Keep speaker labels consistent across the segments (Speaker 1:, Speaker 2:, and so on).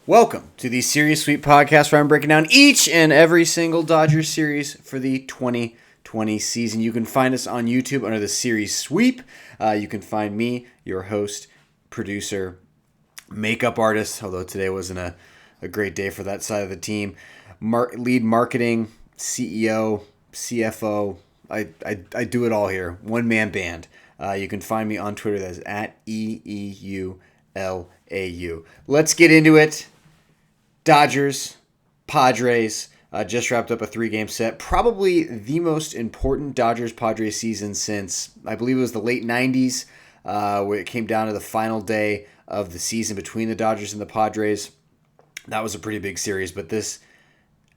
Speaker 1: Welcome to the Series Sweep podcast, where I'm breaking down each and every single Dodgers series for the 2020 season. You can find us on YouTube under the Series Sweep. You can find me, your host, producer, makeup artist, although today wasn't a great day for that side of the team, lead marketing, CEO, CFO. I do it all here. One-man band. You can find me on Twitter. That's at EEULAU. Let's get into it. Dodgers, Padres, just wrapped up a 3-game set. Probably the most important Dodgers-Padres season since, I believe it was the late 90s, where it came down to the final day of the season between the Dodgers and the Padres. That was a pretty big series, but this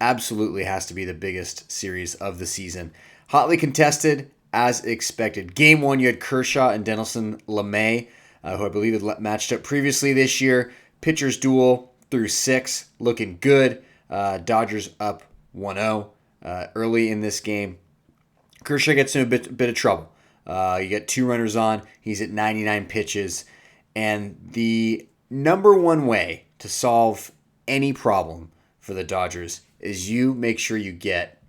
Speaker 1: absolutely has to be the biggest series of the season. Hotly contested, as expected. Game 1, you had Kershaw and Gonsolin, who I believe had matched up previously this year. Pitchers duel through 6, looking good. Dodgers up 1-0 early in this game. Kershaw gets in a bit of trouble. You get 2 runners on. He's at 99 pitches. And the number one way to solve any problem for the Dodgers is you make sure you get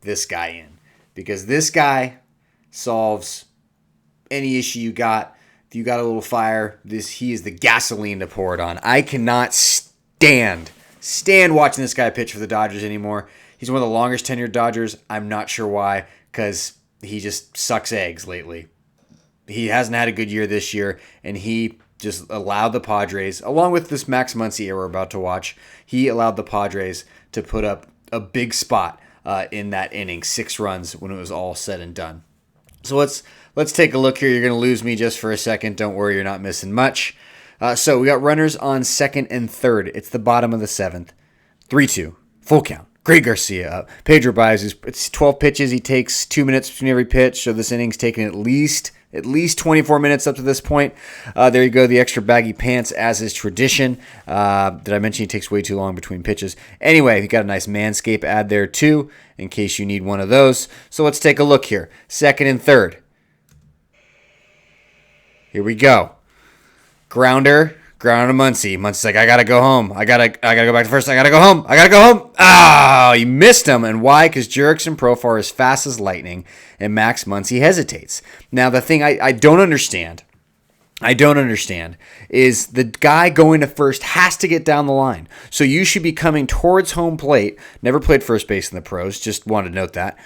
Speaker 1: this guy in. Because this guy solves any issue you got. If you got a little fire, he is the gasoline to pour it on. I cannot stand watching this guy pitch for the Dodgers anymore. He's one of the longest tenured Dodgers. I'm not sure why, because he just sucks eggs lately. He hasn't had a good year this year, and he just allowed the Padres, along with this Max Muncy era we're about to watch, he allowed the Padres to put up a big spot in that inning, 6 runs when it was all said and done. So let's take a look here. You're going to lose me just for a second. Don't worry, you're not missing much. So we got runners on second and third. It's the bottom of the 7th. 3-2, full count. Greg Garcia up. Pedro Baez, it's 12 pitches. He takes 2 minutes between every pitch. So this inning's taken at least 24 minutes up to this point. There you go, the extra baggy pants, as is tradition. Did I mention he takes way too long between pitches? Anyway, you got a nice Manscaped ad there too, in case you need one of those. So let's take a look here. Second and third. Here we go. Grounder to Muncy. Muncy's like, I gotta go home. I gotta go back to first. I gotta go home. Ah, you missed him. And why? Because Jurickson Profar is fast as lightning, and Max Muncy hesitates. Now, the thing I don't understand is the guy going to first has to get down the line. So you should be coming towards home plate. Never played first base in the pros. Just wanted to note that.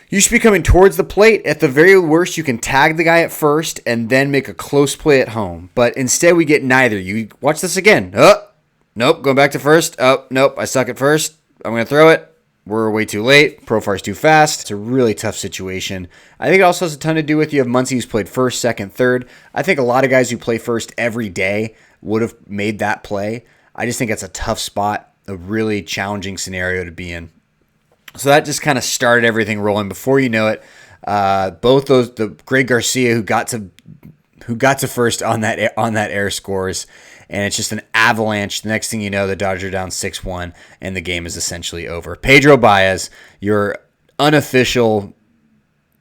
Speaker 1: You should be coming towards the plate. At the very worst, you can tag the guy at first and then make a close play at home. But instead, we get neither. You watch this again. Oh, nope, going back to first. Oh, nope, I suck at first. I'm going to throw it. We're way too late. Profar's too fast. It's a really tough situation. I think it also has a ton to do with you have Muncy who's played first, second, third. I think a lot of guys who play first every day would have made that play. I just think it's a tough spot, a really challenging scenario to be in. So that just kind of started everything rolling. Before you know it, both the Greg Garcia who got to first on that air scores, and it's just an avalanche. The next thing you know, the Dodgers are down 6-1, and the game is essentially over. Pedro Baez, your unofficial,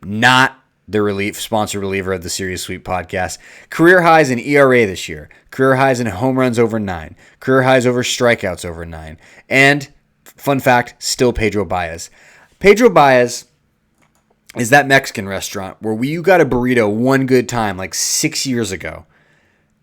Speaker 1: not the sponsor reliever of the Series Sweep podcast, career highs in ERA this year, career highs in home runs over 9, career highs over strikeouts over 9, and fun fact, still Pedro Baez. Pedro Baez is that Mexican restaurant where you got a burrito one good time like 6 years ago,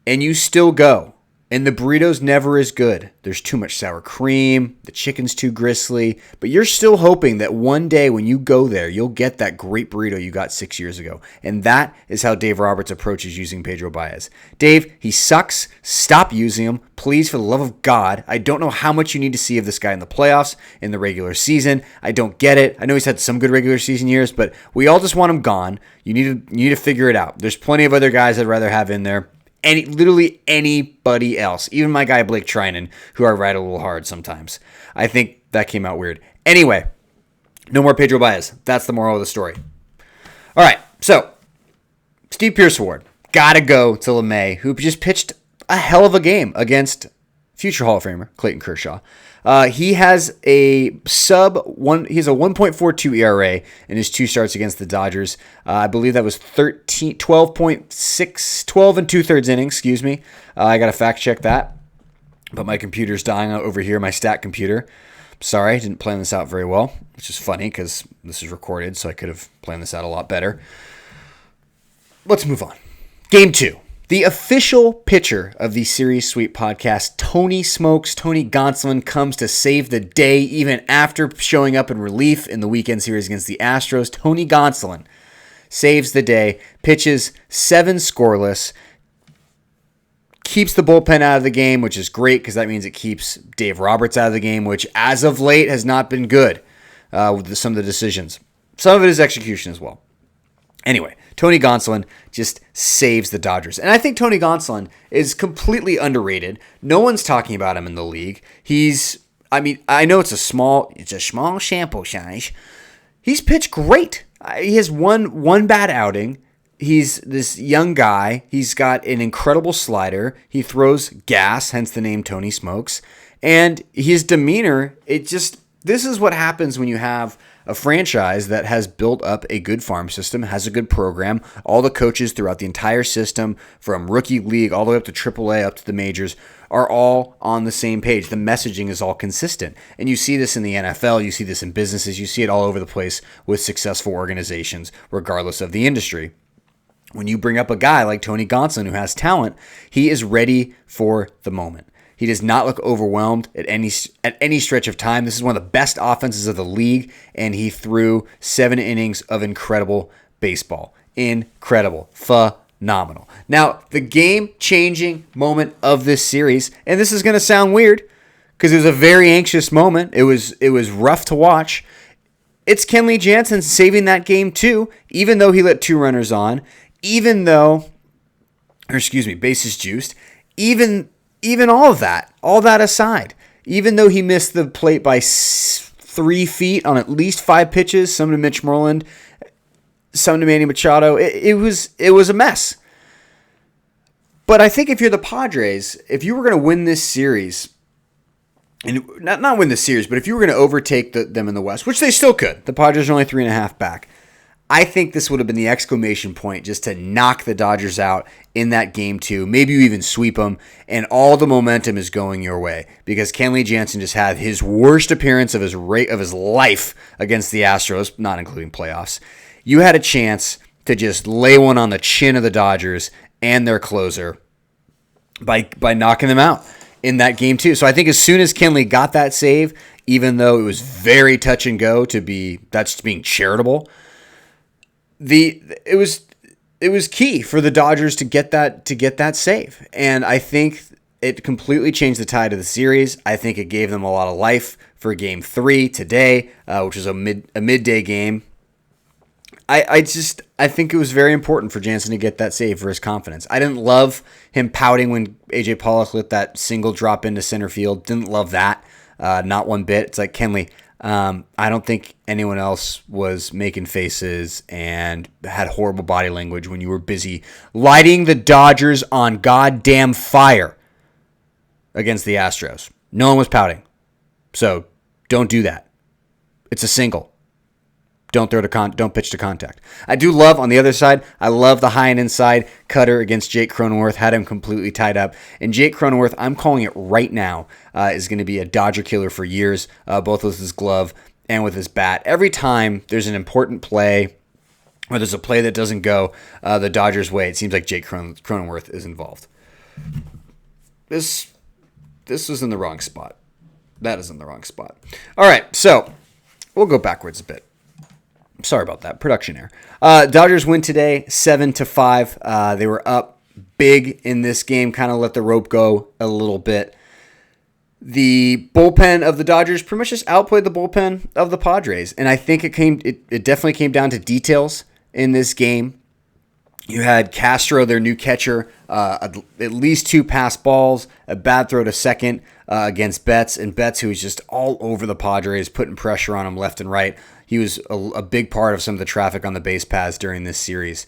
Speaker 1: and you still go. And the burrito's never as good. There's too much sour cream. The chicken's too gristly. But you're still hoping that one day when you go there, you'll get that great burrito you got 6 years ago. And that is how Dave Roberts approaches using Pedro Baez. Dave, he sucks. Stop using him. Please, for the love of God. I don't know how much you need to see of this guy in the playoffs, in the regular season. I don't get it. I know he's had some good regular season years, but we all just want him gone. You need to figure it out. There's plenty of other guys I'd rather have in there. Literally anybody else, even my guy Blake Trinan, who I ride a little hard sometimes. I think that came out weird. Anyway, no more Pedro Baez. That's the moral of the story. All right, so Steve Pearce Award. Gotta go to LeMay, who just pitched a hell of a game against future Hall of Famer Clayton Kershaw. He has a He has a 1.42 ERA in his 2 starts against the Dodgers. I believe that was 12 and 2/3 innings. Excuse me. I got to fact check that. but my computer's dying over here, my stat computer. Sorry, I didn't plan this out very well, which is funny because this is recorded, so I could have planned this out a lot better. Let's move on. Game 2. The official pitcher of the Series Sweep podcast, Tony Gonsolin, comes to save the day even after showing up in relief in the weekend series against the Astros. Tony Gonsolin saves the day, pitches 7 scoreless, keeps the bullpen out of the game, which is great because that means it keeps Dave Roberts out of the game, which as of late has not been good with some of the decisions. Some of it is execution as well. Anyway, Tony Gonsolin just saves the Dodgers. And I think Tony Gonsolin is completely underrated. No one's talking about him in the league. I know it's a small sample size. He's pitched great. He has one bad outing. He's this young guy. He's got an incredible slider. He throws gas, hence the name Tony Smokes. And his demeanor, this is what happens when you have a franchise that has built up a good farm system, has a good program. All the coaches throughout the entire system, from rookie league all the way up to AAA, up to the majors, are all on the same page. The messaging is all consistent. And you see this in the NFL, you see this in businesses, you see it all over the place with successful organizations, regardless of the industry. When you bring up a guy like Tony Gonsolin who has talent, he is ready for the moment. He does not look overwhelmed at any stretch of time. This is one of the best offenses of the league, and he threw 7 innings of incredible baseball. Incredible. Phenomenal. Now, the game-changing moment of this series, and this is going to sound weird because it was a very anxious moment. It was rough to watch. It's Kenley Jansen saving that game too, even though he let 2 runners on, bases juiced, even all that aside, even though he missed the plate by 3 feet on at least 5 pitches, some to Mitch Moreland, some to Manny Machado, it was a mess. But I think if you're the Padres, if you were going to win this series, and not win the series, but if you were going to overtake them in the West, which they still could, the Padres are only 3.5 back, I think this would have been the exclamation point just to knock the Dodgers out in that game 2. Maybe you even sweep them, and all the momentum is going your way because Kenley Jansen just had his worst appearance of his life against the Astros, not including playoffs. You had a chance to just lay one on the chin of the Dodgers and their closer by knocking them out in that game 2. So I think as soon as Kenley got that save, even though it was very touch and go that's being charitable, it was key for the Dodgers to get that save, and I think it completely changed the tide of the series. I think it gave them a lot of life for Game 3 today, which is a midday game. I think it was very important for Jansen to get that save for his confidence. I didn't love him pouting when AJ Pollock let that single drop into center field. Didn't love that, not one bit. It's like, Kenley, I don't think anyone else was making faces and had horrible body language when you were busy lighting the Dodgers on goddamn fire against the Astros. No one was pouting. So don't do that. It's a single. Don't pitch to contact. I do love, on the other side, I love the high and inside cutter against Jake Cronenworth, had him completely tied up. And Jake Cronenworth, I'm calling it right now, is going to be a Dodger killer for years, both with his glove and with his bat. Every time there's an important play or there's a play that doesn't go the Dodgers' way, it seems like Jake Cronenworth is involved. This was in the wrong spot. That is in the wrong spot. All right, so we'll go backwards a bit. Sorry about that. Production error. Dodgers win today 7-5. They were up big in this game, kind of let the rope go a little bit. The bullpen of the Dodgers pretty much just outplayed the bullpen of the Padres. And I think it definitely came down to details in this game. You had Castro, their new catcher, at least 2 pass balls, a bad throw to second against Betts. And Betts, who was just all over the Padres, putting pressure on him left and right. He was a big part of some of the traffic on the base paths during this series.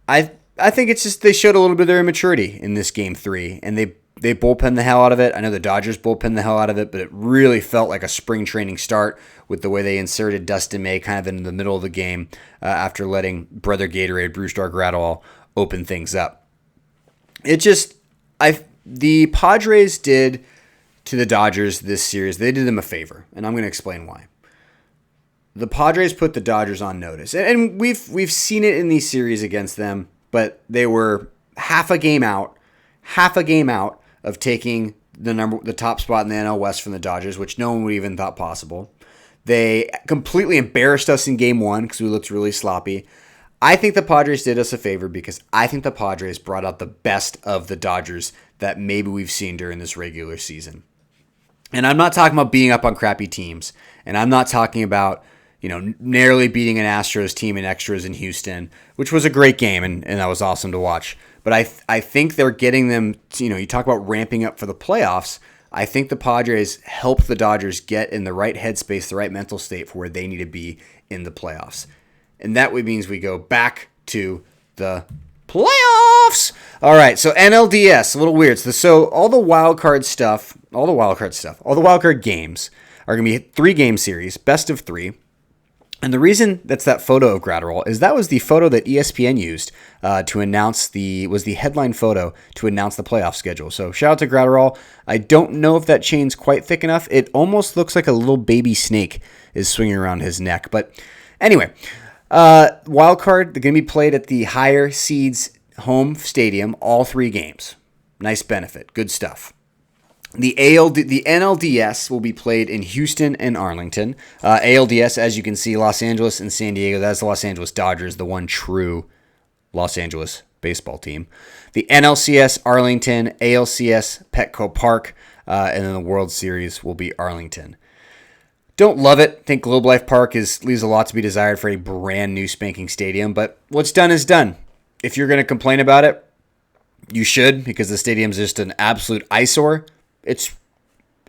Speaker 1: I think it's just they showed a little bit of their immaturity in this Game 3, and they bullpen the hell out of it. I know the Dodgers bullpen the hell out of it, but it really felt like a spring training start with the way they inserted Dustin May kind of in the middle of the game after letting Brother Gatorade, Brusdar Graterol, open things up. The Padres did to the Dodgers this series, they did them a favor, and I'm going to explain why. The Padres put the Dodgers on notice, and we've seen it in these series against them, but they were half a game out of taking the top spot in the NL West from the Dodgers, which no one would even thought possible. They completely embarrassed us in game one because we looked really sloppy. I think the Padres did us a favor because I think the Padres brought out the best of the Dodgers that maybe we've seen during this regular season. And I'm not talking about being up on crappy teams, and I'm not talking about narrowly beating an Astros team in extras in Houston, which was a great game, and that was awesome to watch. But I think they're getting them, you talk about ramping up for the playoffs. I think the Padres help the Dodgers get in the right headspace, the right mental state for where they need to be in the playoffs. And that means we go back to the playoffs. All right, so NLDS, a little weird. So all the wild card games are going to be a 3-game series, best of 3. And the reason that's that photo of Gratterall is that was the photo that ESPN used to announce the headline photo to announce the playoff schedule. So shout out to Gratterall. I don't know if that chain's quite thick enough. It almost looks like a little baby snake is swinging around his neck. But anyway, wild card, they're going to be played at the higher seeds home stadium, all 3 games. Nice benefit. Good stuff. The NLDS will be played in Houston and Arlington. ALDS, as you can see, Los Angeles and San Diego. That's the Los Angeles Dodgers, the one true Los Angeles baseball team. The NLCS, Arlington. ALCS, Petco Park. And then the World Series will be Arlington. Don't love it. Think Globe Life Park leaves a lot to be desired for a brand new spanking stadium. But what's done is done. If you're going to complain about it, you should, because the stadium's just an absolute eyesore. It's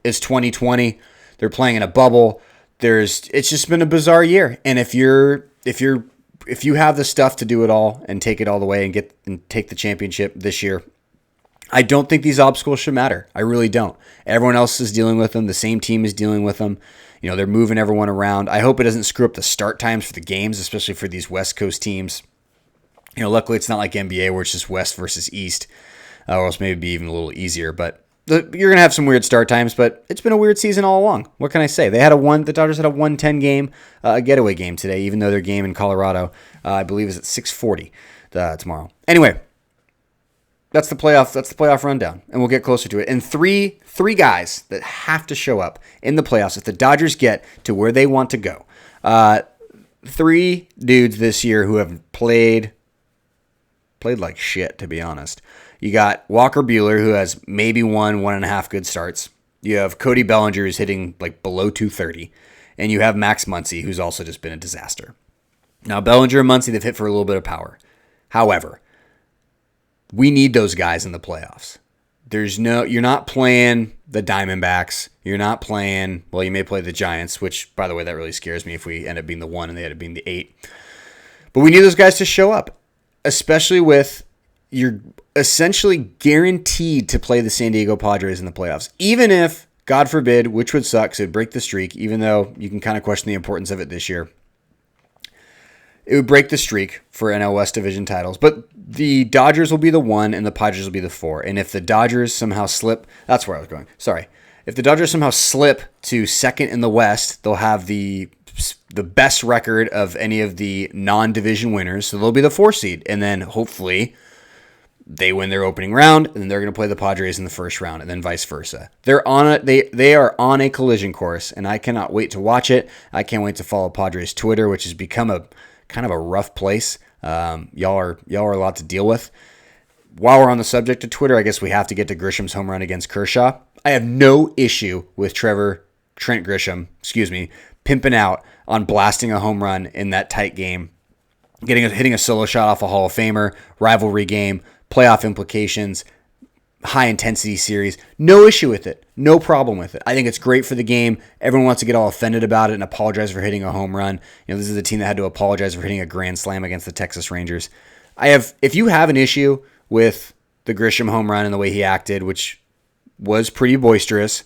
Speaker 1: 2020. They're playing in a bubble. It's just been a bizarre year. And if you have the stuff to do it all and take it all the way and take the championship this year, I don't think these obstacles should matter. I really don't. Everyone else is dealing with them. The same team is dealing with them. They're moving everyone around. I hope it doesn't screw up the start times for the games, especially for these West Coast teams. Luckily it's not like NBA where it's just West versus East, or else maybe be even a little easier. But you're going to have some weird start times, but it's been a weird season all along. What can I say? The Dodgers had a 1-10 game, a getaway game today, even though their game in Colorado, I believe, is at 6:40 tomorrow. Anyway, that's the playoff rundown, and we'll get closer to it. And three guys that have to show up in the playoffs if the Dodgers get to where they want to go. 3 dudes this year who have played like shit, to be honest. You got Walker Buehler, who has maybe 1.5 good starts. You have Cody Bellinger, who's hitting like below 230. And you have Max Muncy, who's also just been a disaster. Now, Bellinger and Muncy, they've hit for a little bit of power. However, we need those guys in the playoffs. You're not playing the Diamondbacks. You're not playing, you may play the Giants, which, by the way, that really scares me if we end up being the 1 and they end up being the 8. But we need those guys to show up, especially with you're essentially guaranteed to play the San Diego Padres in the playoffs. Even if, God forbid, which would suck, so it'd break the streak, even though you can kind of question the importance of it this year. It would break the streak for NL West division titles. But the Dodgers will be the 1 and the Padres will be the 4. And if the Dodgers somehow slip, that's where I was going. Sorry. If the Dodgers somehow slip to 2nd in the West, they'll have the best record of any of the non-division winners. So they'll be the 4 seed. And then hopefully they win their opening round, and then they're going to play the Padres in the first round, and then vice versa. They are on a collision course, and I cannot wait to watch it. I can't wait to follow Padres Twitter, which has become a kind of a rough place. Y'all are a lot to deal with. While we're on the subject of Twitter, I guess we have to get to Grisham's home run against Kershaw. I have no issue with Trent Grisham, pimping out on blasting a home run in that tight game, hitting a solo shot off a Hall of Famer, rivalry game, playoff implications, high-intensity series. No issue with it. No problem with it. I think it's great for the game. Everyone wants to get all offended about it and apologize for hitting a home run. This is the team that had to apologize for hitting a grand slam against the Texas Rangers. If you have an issue with the Grisham home run and the way he acted, which was pretty boisterous,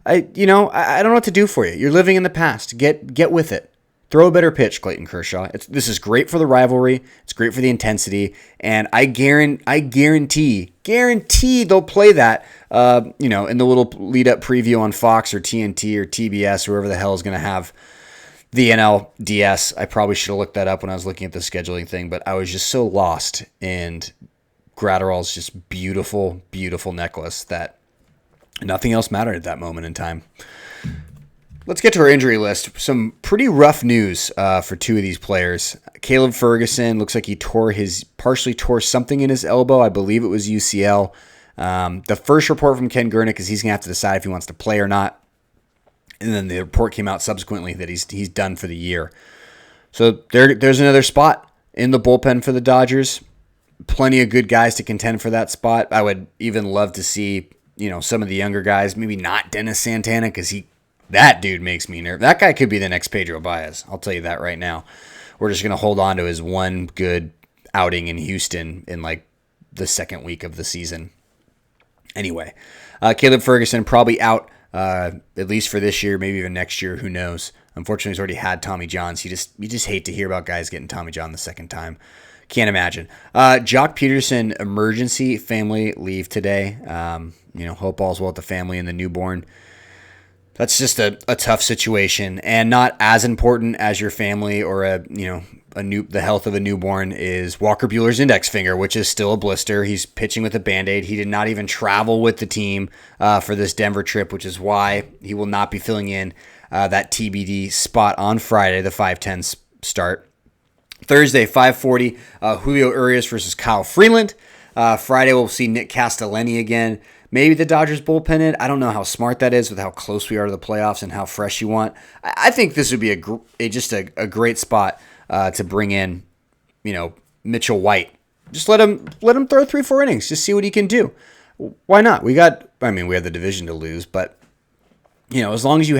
Speaker 1: I don't know what to do for you. You're living in the past. Get with it. throw a better pitch, Clayton Kershaw. This is great for the rivalry. It's great for the intensity, and I guarantee they'll play that. In the little lead-up preview on Fox or TNT or TBS, whoever the hell is going to have the NLDS. I probably should have looked that up when I was looking at the scheduling thing, but I was just so lost in Gratterall's just beautiful, beautiful necklace that nothing else mattered at that moment in time. Let's get to our injury list. Some pretty rough news for two of these players. Caleb Ferguson looks like he partially tore something in his elbow. I believe it was UCL. The first report from Ken Gurnick is he's going to have to decide if he wants to play or not. And then the report came out subsequently that he's done for the year. So there's another spot in the bullpen for the Dodgers. Plenty of good guys to contend for that spot. I would even love to see some of the younger guys, maybe not Dennis Santana, because that dude makes me nervous. That guy could be the next Pedro Baez. I'll tell you that right now. We're just going to hold on to his one good outing in Houston in like the second week of the season. Anyway, Caleb Ferguson probably out at least for this year, maybe even next year. Who knows? Unfortunately, he's already had Tommy Johns. You just hate to hear about guys getting Tommy John the second time. Can't imagine. Jock Peterson, emergency family leave today. Hope all's well with the family and the newborn. That's just a tough situation, and not as important as your family or the health of a newborn is Walker Buehler's index finger, which is still a blister. He's pitching with a Band-Aid. He did not even travel with the team for this Denver trip, which is why he will not be filling in that TBD spot on Friday, the 5:10 start. Thursday, 5:40, Julio Urias versus Kyle Freeland. Friday, we'll see Nick Castellani again. Maybe the Dodgers bullpen it. I don't know how smart that is with how close we are to the playoffs and how fresh you want. I think this would be just a great spot to bring in, Mitchell White. Just let him throw 3-4 innings. Just see what he can do. Why not? We have the division to lose, but as long as you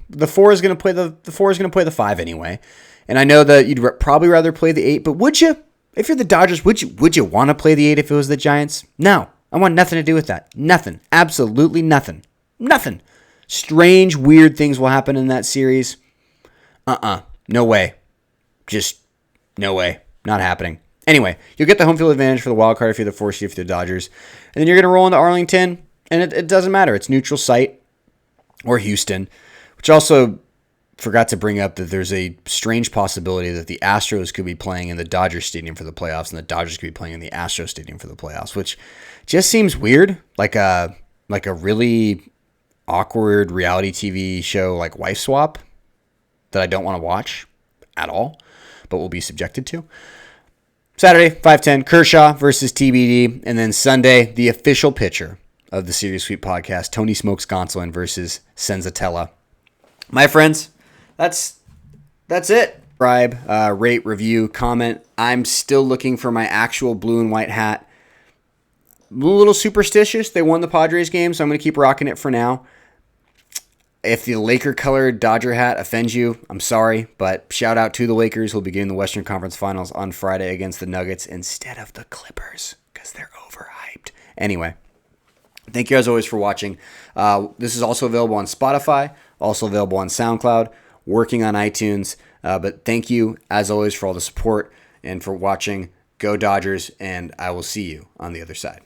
Speaker 1: the 4 is going to play the 5 anyway. And I know that you'd probably rather play the 8, but would you? If you're the Dodgers, would you want to play the 8 if it was the Giants? No. I want nothing to do with that. Nothing. Absolutely nothing. Nothing. Strange, weird things will happen in that series. No way. Just no way. Not happening. Anyway, you'll get the home field advantage for the wild card if you're the 4 seed for the Dodgers. And then you're going to roll into Arlington, and it doesn't matter. It's neutral site or Houston, which also forgot to bring up that there's a strange possibility that the Astros could be playing in the Dodgers Stadium for the playoffs, and the Dodgers could be playing in the Astros Stadium for the playoffs, which just seems weird, like a really awkward reality TV show like Wife Swap that I don't want to watch at all, but will be subjected to. Saturday, 5:10, Kershaw versus TBD, and then Sunday, the official pitcher of the Series Sweep podcast, Tony Smokes Gonsolin versus Senzatella. My friends, that's it. Subscribe, rate, review, comment. I'm still looking for my actual blue and white hat. A little superstitious. They won the Padres game, so I'm going to keep rocking it for now. If the Laker-colored Dodger hat offends you, I'm sorry, but shout out to the Lakers who will be getting the Western Conference Finals on Friday against the Nuggets instead of the Clippers because they're overhyped. Anyway, thank you as always for watching. This is also available on Spotify, also available on SoundCloud, working on iTunes. But thank you as always for all the support and for watching. Go Dodgers, and I will see you on the other side.